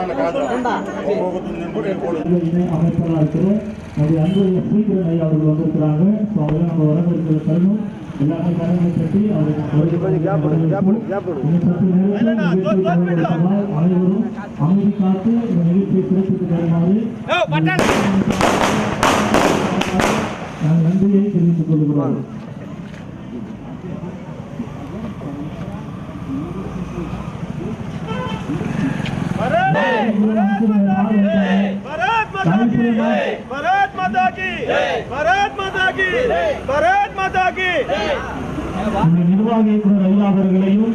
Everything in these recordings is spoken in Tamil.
சீக்கிரம் அவர்கள் வந்திருக்கிறாங்க. நம்ம வரவேற்கிற தருணம் எல்லாமே கடமை கட்டி அனைவரும் அமைதி காத்து இந்த நிகழ்ச்சியை சிறப்பித்து தருமாறு நாங்கள் நன்றியை தெரிவித்துக் கொள்கிறோம். நிர்வாகி ஐயா அவர்களையும்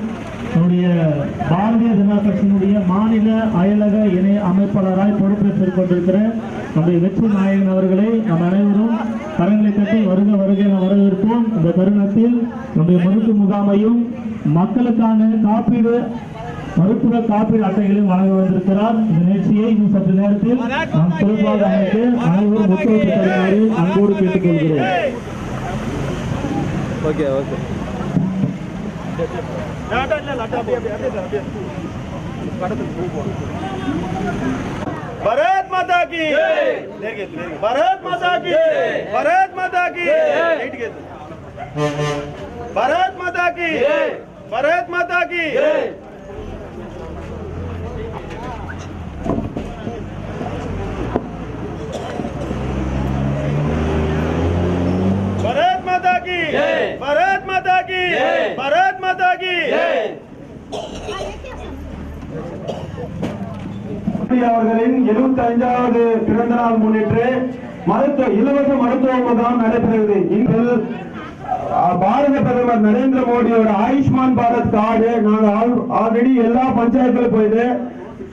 பாரதிய ஜனதா கட்சியினுடைய மாநில அயலக இணை அமைப்பாளராய் பொறுப்பேற்றுக் கொண்டிருக்கிற நம்முடைய வெற்றி நாயகன் அவர்களை நம் அனைவரும் கரங்களை தட்டி வருக வருக என வரவேற்போம். இந்த தருணத்தில் நம்முடைய மருத்துவ முகாமையும் மக்களுக்கான காப்பீடு மருத்துவ காப்பீடு அட்டைகளையும் வழங்க வந்திருக்கிறார். இந்த நிகழ்ச்சியை இன்னும் சற்று நேரத்தில் நாம் சிறப்பாக அமைத்து அனைவரும் ஒத்துழைப்பு தருமாறு அன்போடு கேட்டுக்கொள்கிறேன். भारत माता की भारत माता की भारत माता की भारत माता की भारत माता की भारत माता की भारत माता की भारत माता की அவர்களின் 75வது பிறந்த நாள் முன்னிட்டு இலவச மருத்துவ முகாம் நடைபெறுகிறது. இன்று பாரத பிரதமர் நரேந்திர மோடியோட ஆயுஷ்மான் பாரத் கார்டு நாங்கள் ஆல்ரெடி எல்லா பஞ்சாயத்துல போயிட்டு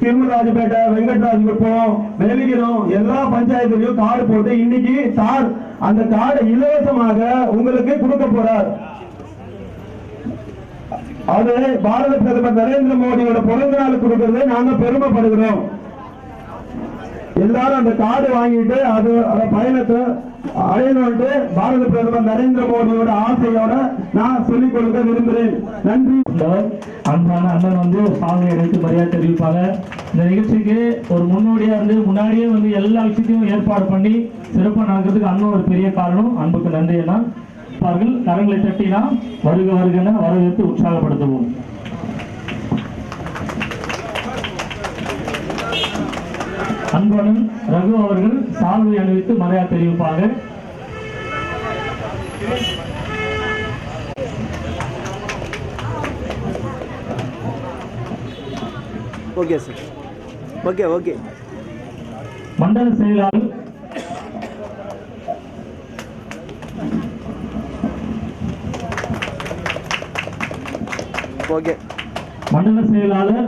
திருமராஜபேட்டை, வெங்கட்ராஜபுரம், வேலிகிரம் எல்லா பஞ்சாயத்துலயும் கார்டு போட்டு இன்னைக்கு சார் அந்த கார்டை இலவசமாக உங்களுக்கு கொடுக்க போறார். அது பாரத பிரதமர் நரேந்திர மோடியோட பிறந்த நாள் கொடுக்கிறது நாங்க பெருமைப்படுகிறோம். எல்லாரும் அந்த கார்டு வாங்கிட்டு அது பயணத்தை அடையணும்ட்டு பாரத பிரதமர் நரேந்திர மோடியோட ஆசையோட நான் சொல்லிக் கொடுக்க விரும்புகிறேன். நன்றி. அன்பான அண்ணன் சாமி அழைத்து மரியாதை தெரிவிப்பாங்க. இந்த நிகழ்ச்சிக்கு ஒரு முன்னோடியா இருந்து முன்னாடியே எல்லா விஷயத்தையும் ஏற்பாடு பண்ணி சிறப்பாக நடக்கிறதுக்கு அண்ணன் ஒரு பெரிய காரணம். அன்புக்கு நன்றி அண்ணா. கரங்களை தட்டினா வருக வருகன வரவேற்று உற்சாகப்படுத்துவோம். அன்புடன் ரகு அவர்கள் சால்வை அணிவித்து மரியாதை தெரிவிப்பாங்க. Okay sir. Okay okay. மண்டல செயலாளர் மண்டல செயலாளர்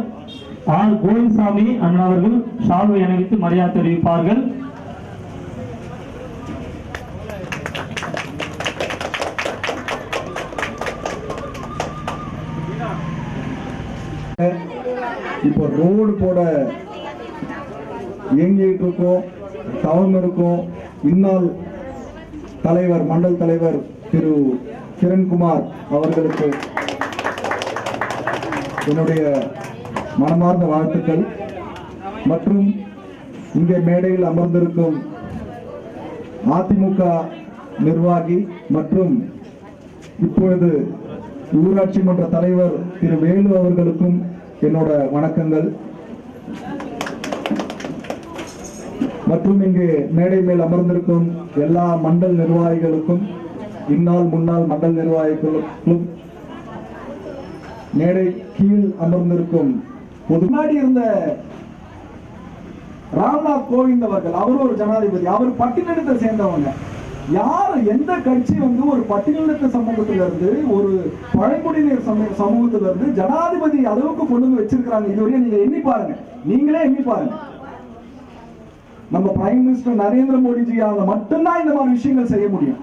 ஆர் கோவிந்தசாமி அண்ணா அவர்கள் சால்வை அணிவித்து மரியாதை தெரிவிப்பார்கள். இப்போ ரோடு போட இயங்கிட்டு இருக்கோம், தவம் இருக்கும். இந்நாள் தலைவர் மண்டல் தலைவர் திரு கிரண்குமார் அவர்களுக்கு என்னுடைய மனமார்ந்த வாழ்த்துக்கள். மற்றும் இங்கே மேடையில் அமர்ந்திருக்கும் அதிமுக நிர்வாகி மற்றும் இப்பொழுது ஊராட்சி மன்ற தலைவர் திரு வேலு அவர்களுக்கும் என்னோட வணக்கங்கள். மற்றும் இங்கு மேடை மேல் அமர்ந்திருக்கும் எல்லா மண்டல் நிர்வாகிகளுக்கும் இந்நாள் முன்னாள் மண்டல் நிர்வாகிகளுக்கும் மேடை கீழ் அமர்ந்திருக்கும் முன்னாடி இருந்த ராம்நாத் கோவிந்த் அவர்கள், அவர் ஒரு ஜனாதிபதி, அவர் பட்டியலினத்தை சேர்ந்தவங்க. யார் எந்த கட்சி ஒரு பட்டியலினத்த சமூகத்திலிருந்து ஒரு பழங்குடியினர் சமூகத்திலிருந்து ஜனாதிபதி அளவுக்கு கொண்டு வந்து வச்சிருக்கிறாங்க? இதுவரையும் நீங்க எண்ணி பாருங்க, நீங்களே எண்ணி பாருங்க. நம்ம பிரைம் மினிஸ்டர் நரேந்திர மோடிஜியால மட்டும்தான் இந்த மாதிரி விஷயங்கள் செய்ய முடியும்.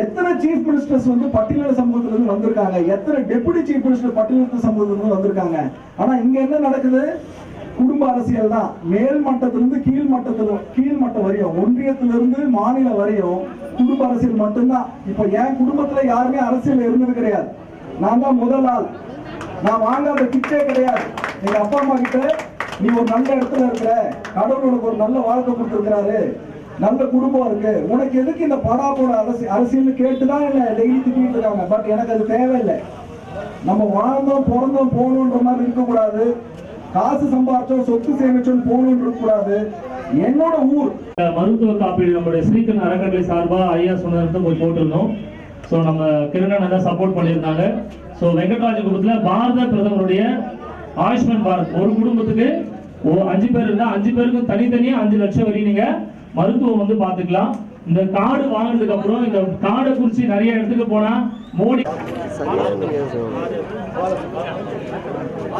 எத்தனை சீஃப் மினிஸ்டர்ஸ் பட்டியலின சமூகத்திலிருந்து வந்திருக்காங்க, எத்தனை டெபுட்டி சீஃப் மினிஸ்டர் பட்டியலின சமூகத்திலிருந்து வந்திருக்காங்க. ஆனா இங்க என்ன நடக்குது? குடும்ப அரசியல் தான். மேல் மட்டத்திலிருந்து கீழ் மட்டம் வரையும், ஒன்றியத்திலிருந்து மாநில வரையும் குடும்ப அரசியல் மட்டும்தான். இப்ப என் குடும்பத்துல யாருமே அரசியல் இருந்தது கிடையாது. நான் தான் முதல் ஆள். நான் வாங்காத கிட்டே கிடையாது. எங்க அப்பா அம்மா கிட்ட நீ ஒரு நல்ல இடத்துல இருக்கிற, கடவுள் உனக்கு ஒரு நல்ல வாழ்க்கை கொடுத்துருக்கிறாரு, நல்ல குடும்பம் இருக்கு, உனக்கு எதுக்கு இந்த படாப்போட அரசியல் கேட்டுதான் என்ன டெய்லி திட்டிட்டு இருக்காங்க. பட் எனக்கு அது தேவையில்லை. நம்ம வாழ்ந்தோம் பிறந்தோம் போகணுன்ற மாதிரி இருக்கக்கூடாது. காசு சம்பாதிச்சோம் சொத்து சேமிச்சோம் போகணும்னு இருக்கக்கூடாது. என்னோட ஊர் மருத்துவ காப்பீடு நம்மளுடைய ஸ்ரீகன் அறக்கட்டளை சார்பா ஐயா சொன்னதை போய் போட்டிருந்தோம். ஸோ நம்ம கிரணன் நல்லா சப்போர்ட் பண்ணியிருந்தாங்க. ஸோ வெங்கட்ராஜகுப்பத்தில் பாரத பிரதமருடைய ஆயுஷ்மான் பாரத் ஒரு குடும்பத்துக்கு 5 பேர் இருந்தா 5 பேருக்கும் தனித்தனியா 5 லட்சம் வரை நீங்க மருத்துவம் வந்து பாத்துக்கலாம். இந்த கார்டு வாங்கினதுக்கு அப்புறம் இந்த கார்டை குறிச்சு நிறைய இடத்துக்கு போனா மோடி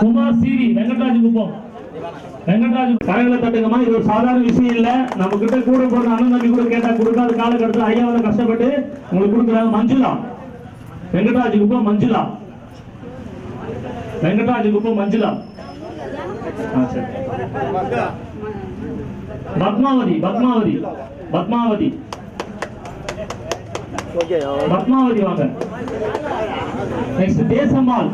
குமார் சீரி வெங்கட்ராஜகுப்பம் கரங்களை தட்டுங்கம்மா. இது ஒரு சாதாரண விஷயம் இல்ல. நம்ம கிட்ட கூட போற அண்ணன் தம்பி கூட கேட்டா கொடுக்காத காலகட்டத்தில் ஐயாவில் கஷ்டப்பட்டு உங்களுக்கு கொடுக்குறாங்க. மஞ்சுளா வெங்கட்ராஜகுப்பம் மஞ்சுளா வெங்கட்ராஜகுப்பம் மஞ்சுளா பத்மாவதி பத்மாவதி பத்மாவதி பத்மாவதி வாங்க. நெக்ஸ்ட் தேசம்மாள்